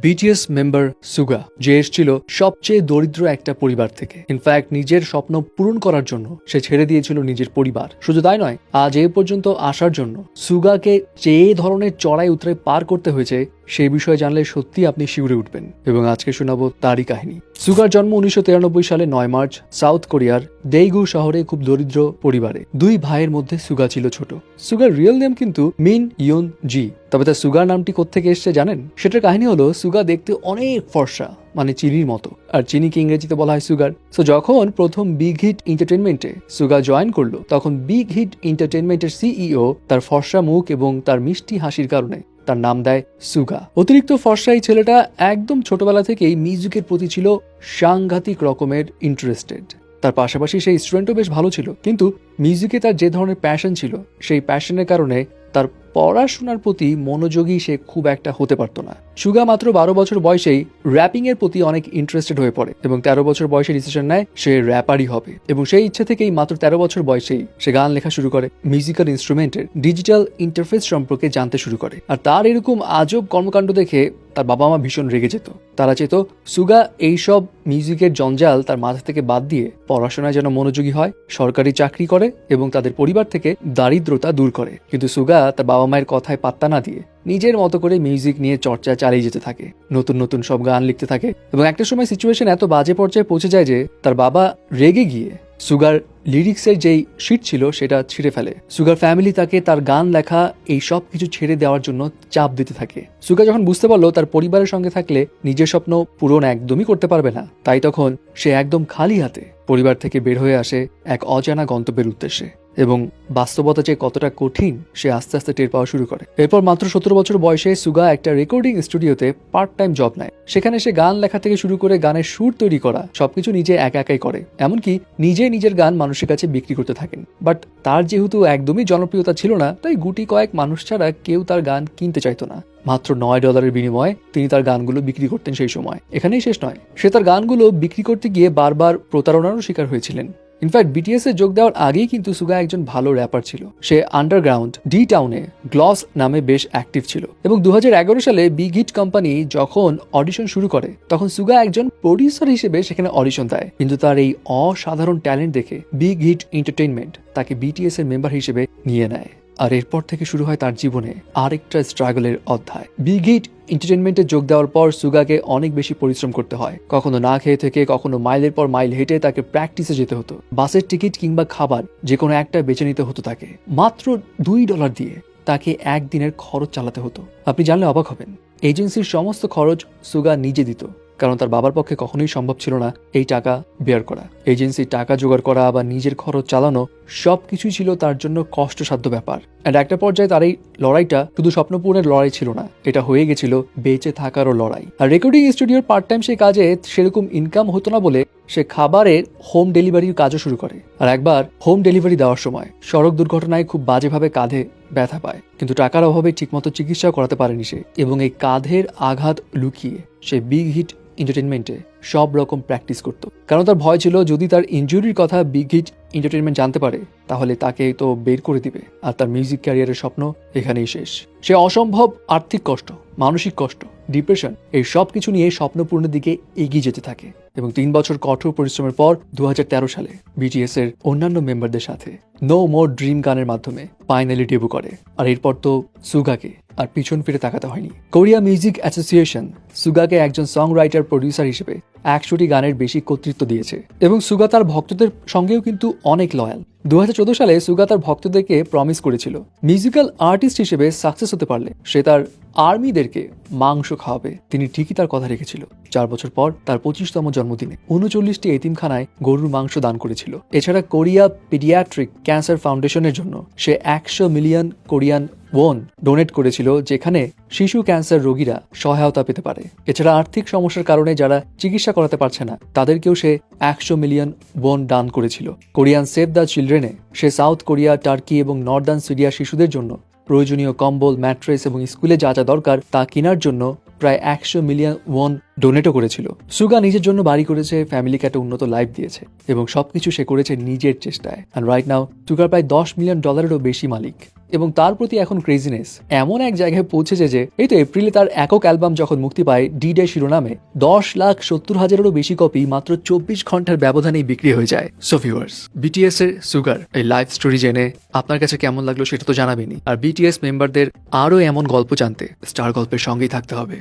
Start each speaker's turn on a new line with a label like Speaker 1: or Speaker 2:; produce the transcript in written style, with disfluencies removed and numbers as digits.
Speaker 1: BTS member সুগা, যে এসেছিল সবচেয়ে দরিদ্র একটা পরিবার থেকে। ইনফ্যাক্ট নিজের স্বপ্ন পূরণ করার জন্য সে ছেড়ে দিয়েছিল নিজের পরিবার। শুধু তাই নয়, আজ এ পর্যন্ত আসার জন্য সুগাকে যে ধরনের চড়াই উতরাই পার করতে হয়েছে সেই বিষয়ে জানলে সত্যি আপনি শিউরে উঠবেন। এবং আজকে শোনাবো তারই কাহিনী। সুগার জন্ম 1993 সালে 9 মার্চ সাউথ কোরিয়ার ডেইগু শহরে খুব দরিদ্র পরিবারে। দুই ভাইয়ের মধ্যে সুগা ছিল ছোট। সুগার রিয়েল নেম কিন্তু মিন ইয়ন জি। তবে তার সুগার নামটি কোত্থেকে এসছে জানেন? সেটার কাহিনী হলো, সুগা দেখতে অনেক ফর্সা, মানে চিনির মতো, আর চিনিকে ইংরেজিতে বলা হয় সুগার। সো যখন প্রথম বিগ হিট এন্টারটেইনমেন্টে সুগা জয়েন করলো, তখন বিগ হিট এন্টারটেইনমেন্টের সিইও তার ফর্সা মুখ এবং তার মিষ্টি হাসির কারণে তার নাম দেয় সুগা। অতিরিক্ত ফর্সা এই ছেলেটা একদম ছোটবেলা থেকেই মিউজিকের প্রতি ছিল সাংঘাতিক রকমের ইন্টারেস্টেড। তার পাশাপাশি সেই স্টুডেন্টও বেশ ভালো ছিল, কিন্তু মিউজিকে তার যে ধরনের প্যাশন ছিল, সেই প্যাশনের কারণে তার পড়াশোনার প্রতি মনোযোগী সে খুব একটা হতে পারতো না। সুগা মাত্র 12 বছর বয়সেই র্যাপিং এর প্রতি অনেক ইন্টারেস্টেড হয়ে পড়ে এবং 13 বছর বয়সে ডিসিশন নেয় সে র্যাপারই হবে। এবং সেই ইচ্ছে থেকেই মাত্র 13 বছর বয়সেই সে গান লেখা শুরু করে, মিউজিক্যাল ইনস্ট্রুমেন্টের ডিজিটাল ইন্টারফেস সম্পর্কে জানতে শুরু করে। আর তার এরকম আজব কর্মকাণ্ড দেখে তার বাবা মা ভীষণ রেগে যেত। তারা চেত সুগা এইসব মিউজিকের জঞ্জাল তার মাথা থেকে বাদ দিয়ে পড়াশোনায় যেন মনোযোগী হয়, সরকারি চাকরি করে এবং তাদের পরিবার থেকে দারিদ্রতা দূর করে। কিন্তু সুগা তার বাবা মায়ের কথায় পাত্তা না দিয়ে নিজের মতো করে মিউজিক নিয়ে চর্চা চালিয়ে যেতে থাকে, নতুন নতুন সব গান লিখতে থাকে। এবং একটা সময় সিচুয়েশন এত বাজে পর্যায়ে পৌঁছে যায় যে তার বাবা রেগে গিয়ে সুগার লিরিক্সের যেই শিট ছিল সেটা ছিঁড়ে ফেলে। সুগার ফ্যামিলি তাকে তার গান লেখা এই সব কিছু ছেড়ে দেওয়ার জন্য চাপ দিতে থাকে। সুগা যখন বুঝতে পারলো তার পরিবারের সঙ্গে থাকলে নিজের স্বপ্ন পূরণ একদমই করতে পারবে না, তাই তখন সে একদম খালি হাতে পরিবার থেকে বের হয়ে আসে এক অজানা গন্তব্যের উদ্দেশ্যে। এবং বাস্তবতা যে কতটা কঠিন সে আস্তে আস্তে টের পাওয়া শুরু করে। এরপর মাত্র 17 বছর বয়সে সুগা একটা রেকর্ডিং স্টুডিওতে পার্ট টাইম জব নেয়। সেখানে সে গান লেখা থেকে শুরু করে গানের সুর তৈরি করা সবকিছু নিজে একা একাই করে। এমনকি নিজে নিজের গান মানুষের কাছে বিক্রি করতে থাকেন। বাট তার যেহেতু একদমই জনপ্রিয়তা ছিল না, তাই গুটি কয়েক মানুষ ছাড়া কেউ তার গান কিনতে চাইতো না। মাত্র $9 বিনিময়ে তিনি তার গানগুলো বিক্রি করতেন সেই সময়। এখানেই শেষ নয়, সে তার গানগুলো বিক্রি করতে গিয়ে বারবার প্রতারণারও শিকার হয়েছিলেন। ইনফ্যাক্ট বিটিএস এ যোগ দেওয়ার আগেই কিন্তু সুগা একজন ভালো র্যাপার ছিল। সে আন্ডারগ্রাউন্ড ডি টাউনে গ্লস নামে বেশ অ্যাক্টিভ ছিল। এবং 2011 সালে বিগ হিট কোম্পানি যখন অডিশন শুরু করে, তখন সুগা একজন প্রডিউসার হিসেবে সেখানে অডিশন দেয়। কিন্তু তার এই অসাধারণ ট্যালেন্ট দেখে বিগ হিট এন্টারটেইনমেন্ট তাকে বিটিএস এর মেম্বার হিসেবে নিয়ে নেয়। আর এরপর থেকে শুরু হয় তার জীবনে আরেকটা স্ট্রাগলের অধ্যায়। বিগ হিট এন্টারটেইনমেন্টে যোগ দেওয়ার পর সুগাকে অনেক বেশি পরিশ্রম করতে হয়। কখনো না খেয়ে থেকে, কখনো মাইলের পর মাইল হেঁটে তাকে প্র্যাকটিসে যেতে হতো। বাসের টিকিট কিংবা খাবার যে কোনো একটা বেছে নিতে হতো তাকে। মাত্র $2 দিয়ে তাকে একদিনের খরচ চালাতে হতো। আপনি জানলে অবাক হবেন, এজেন্সির সমস্ত খরচ সুগা নিজে দিত, কারণ তার বাবার পক্ষে কখনোই সম্ভব ছিল না এই টাকা বেয়ার করা। এজেন্সির টাকা জোগাড় করা বা নিজের খরচ চালানো সবকিছুই ছিল তার জন্য কষ্টসাধ্য ব্যাপার। আর একটা পর্যায়ে তার এই লড়াইটা শুধু স্বপ্নপূরণের লড়াই ছিল না, এটা হয়ে গেছিল বেঁচে থাকারও লড়াই। আর রেকর্ডিং স্টুডিওর পার্ট টাইম সেই কাজে সেরকম ইনকাম হতো না বলে সে খাবারের হোম ডেলিভারির কাজও শুরু করে। আর একবার হোম ডেলিভারি দেওয়ার সময় সড়ক দুর্ঘটনায় খুব বাজেভাবে কাঁধে ব্যথা পায়, কিন্তু টাকার অভাবে ঠিকমতো চিকিৎসাও করাতে পারেনি সে। এবং এই কাঁধের আঘাত লুকিয়ে সে বিগ হিট এন্টারটেইনমেন্টে সব রকম প্র্যাকটিস করত, কারণ তার ভয় ছিল যদি তার ইনজুরির কথা বিগ হিট এন্টারটেইনমেন্ট জানতে পারে তাহলে তাকে তো বের করে দিবে, আর তার মিউজিক ক্যারিয়ারের স্বপ্ন এখানেই শেষ। সে অসম্ভব আর্থিক কষ্ট, মানসিক কষ্ট, ডিপ্রেশন এই সব কিছু নিয়ে স্বপ্ন পূরণের দিকে এগিয়ে যেতে থাকে। এবং 3 বছর কঠোর পরিশ্রমের পর 2013 সালে বিটিএস এর অন্যান্য মেম্বারদের সাথে নো মোর ড্রিম গানের মাধ্যমে ফাইনালি ডেবু করে। আর এরপর তো সুগাকে আর পিছন ফিরে তাকাতে হয়নি। কোরিয়া মিউজিক অ্যাসোসিয়েশন সুগাকে একজন সং রাইটার প্রডিউসার হিসেবে 100টি গানের বেশি কর্তৃত্ব দিয়েছে। এবং সুগা তার ভক্তদের সঙ্গেও কিন্তু অনেক লয়াল। 2014 সালে সুগা তার ভক্তদেরকে প্রমিস করেছিল মিউজিক্যাল আর্টিস্ট হিসেবে সাকসেস হতে পারলে সে তার আর্মিদেরকে মাংস খাওয়াবে। তিনি ঠিকই তার কথা রেখেছিল। 4 বছর পর তার 25তম জন্মদিনে 39টি এতিমখানায় গরুর মাংস দান করেছিল। এছাড়া কোরিয়া পিডিয়াট্রিক ক্যান্সার ফাউন্ডেশনের জন্য সে 100 মিলিয়ন কোরিয়ান ওন ডোনেট করেছিল, যেখানে শিশু ক্যান্সার রোগীরা সহায়তা পেতে পারে। এছাড়া আর্থিক সমস্যার কারণে যারা চিকিৎসা করাতে পারছে না তাদেরকেও সে 100 মিলিয়ন ওন দান করেছিল। কোরিয়ান সেভ দ্য চিলড্রেনে সে সাউথ কোরিয়া, টার্কি এবং নর্দার্ন সিরিয়া শিশুদের জন্য প্রয়োজনীয় কম্বল, ম্যাট্রেস এবং স্কুলে যা যা দরকার তা কেনার জন্য প্রায় 100 মিলিয়ন ওয়ান ডোনেটও করেছিল। সুগা নিজের জন্য বাড়ি করেছে, ফ্যামিলিকে একটা উন্নত লাইফ দিয়েছে এবং সবকিছু সে করেছে নিজের চেষ্টায়। অ্যান্ড রাইট নাও সুগার প্রায় $10 মিলিয়ন বেশি মালিক এবং তার প্রতি এখন ক্রেজিনেস এমন এক জায়গায় পৌঁছেছে যে এই তো এপ্রিলে তার একক অ্যালবাম যখন মুক্তি পায় ডি-ডে শিরোনামে 10,70,000-এরও বেশি কপি মাত্র 24 ঘন্টার ব্যবধানেই বিক্রি হয়ে যায়। সো ভিউয়ার্স, বিটিএস এর সুগার এই লাইফ স্টোরি জেনে আপনার কাছে কেমন লাগলো সেটা তো জানাবেনই। আর বিটিএস মেম্বারদের আরও এমন গল্প জানতে স্টার গল্পের সঙ্গেই থাকতে হবে।